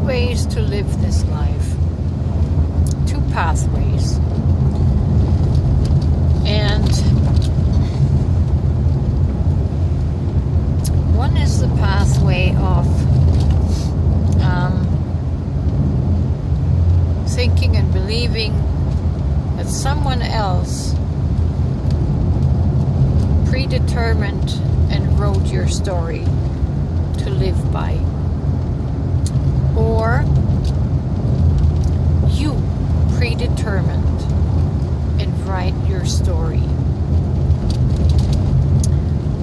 ways to live this life, two pathways. And one is the pathway of thinking and believing that someone else predetermined and wrote your story to live by. Or you predetermined and write your story.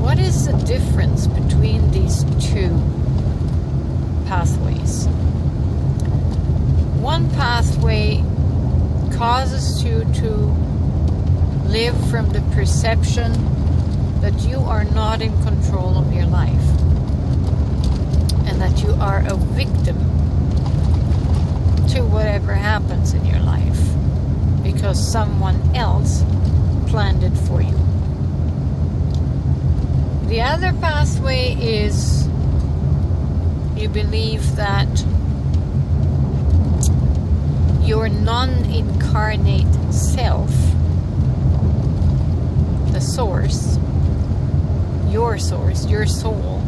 What is the difference between these two pathways? One pathway causes you to live from the perception that you are not in control of your life and that you are a victim to whatever happens in your life because someone else planned it for you. The other pathway is you believe that your non-incarnate self, the source, your soul,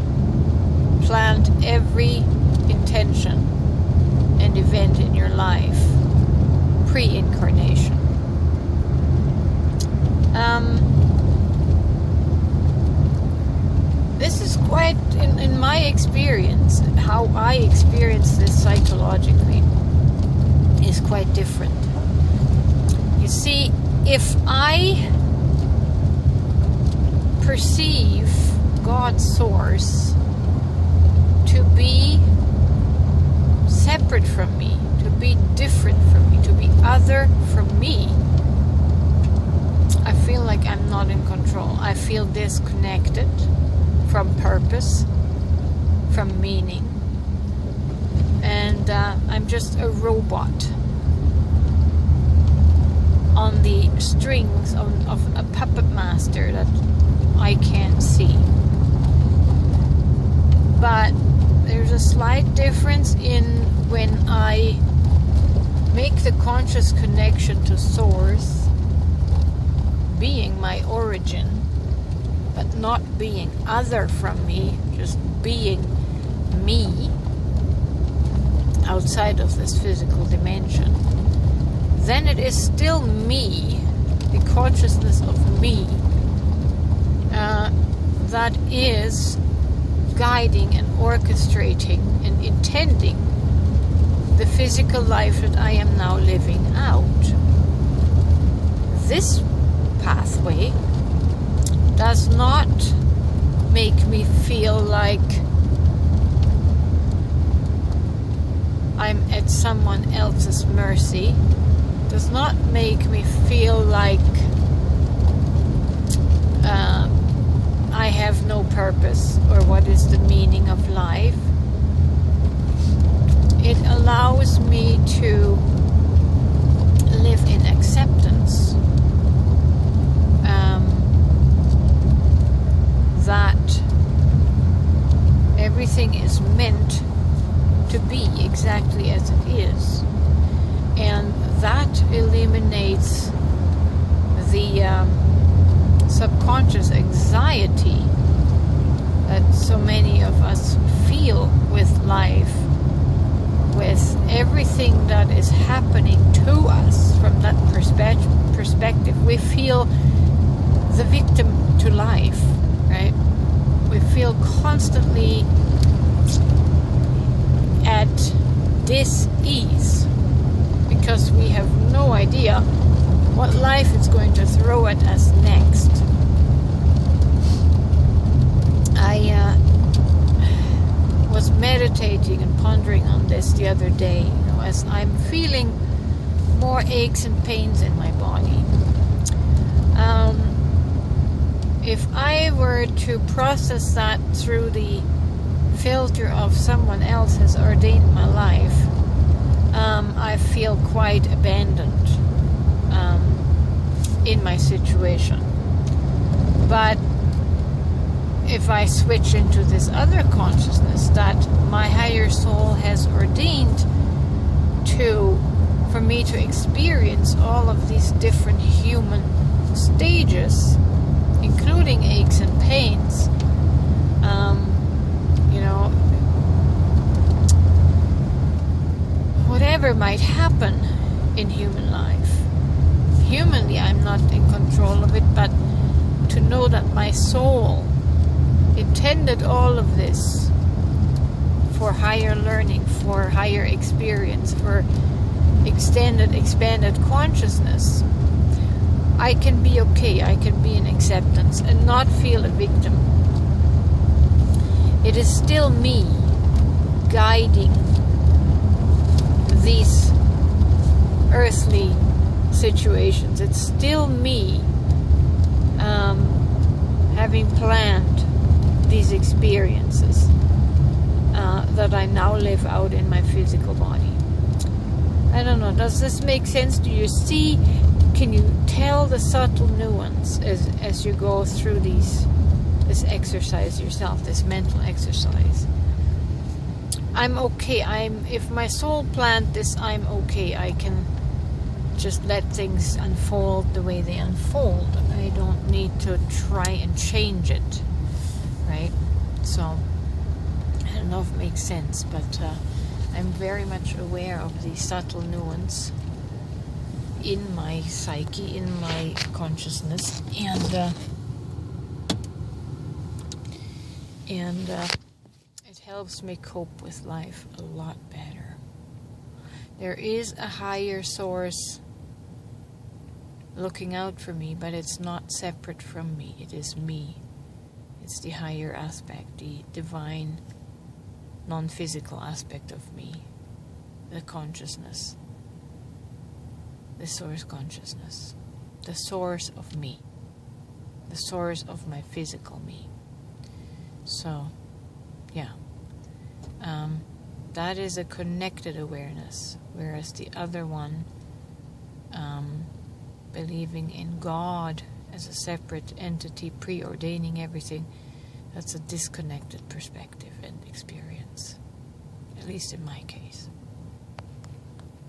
planned every intention and event in your life pre-incarnation. This is quite, in my experience, how I experience this psychologically is quite different. You see, if I perceive God's source to be separate from me, to be different from me, to be other from me, I feel like I'm not in control. I feel disconnected from purpose, from meaning, and I'm just a robot on the strings of a puppet master that I can't see. But there's a slight difference in when I make the conscious connection to source being my origin, but not being other from me, just being me outside of this physical dimension. Then it is still me, the consciousness of me, that is guiding and orchestrating and intending the physical life that I am now living out. This pathway does not make me feel like I'm at someone else's mercy, does not make me feel like I have no purpose or what is the meaning of life. It allows me to live in acceptance that everything is meant to be exactly as it is, and that eliminates the subconscious anxiety that so many of us feel with life, with everything that is happening to us from that perspective. We feel the victim to life, right? We feel constantly at dis-ease because we have no idea what life is going to throw at us next. I was meditating and pondering on this the other day, as I'm feeling more aches and pains in my body. If I were to process that through the filter of someone else has ordained my life, I feel quite abandoned in my situation. But if I switch into this other consciousness that my higher soul has has ordained for me to experience all of these different human stages, including aches and pains. Whatever might happen in human life. Humanly, I'm not in control of it, but to know that my soul intended all of this for higher learning, for higher experience, for expanded consciousness, I can be okay, I can be in acceptance and not feel a victim. It is still me guiding these earthly situations. It's still me having planned these experiences that I now live out in my physical body. I don't know, does this make sense? Do you see, can you tell the subtle nuance as you go through this exercise yourself, this mental exercise? I'm okay. If my soul planned this, I'm okay. I can just let things unfold the way they unfold. I don't need to try and change it, right? So, I don't know if it makes sense, but I'm very much aware of the subtle nuance in my psyche, in my consciousness, and it helps me cope with life a lot better. There is a higher source looking out for me, but it's not separate from me. It is me. It's the higher aspect, the divine, non-physical aspect of me, the consciousness, the source consciousness, the source of me, the source of my physical me. So, yeah, that is a connected awareness, whereas the other one, believing in God as a separate entity, preordaining everything, that's a disconnected perspective and experience, at least in my case.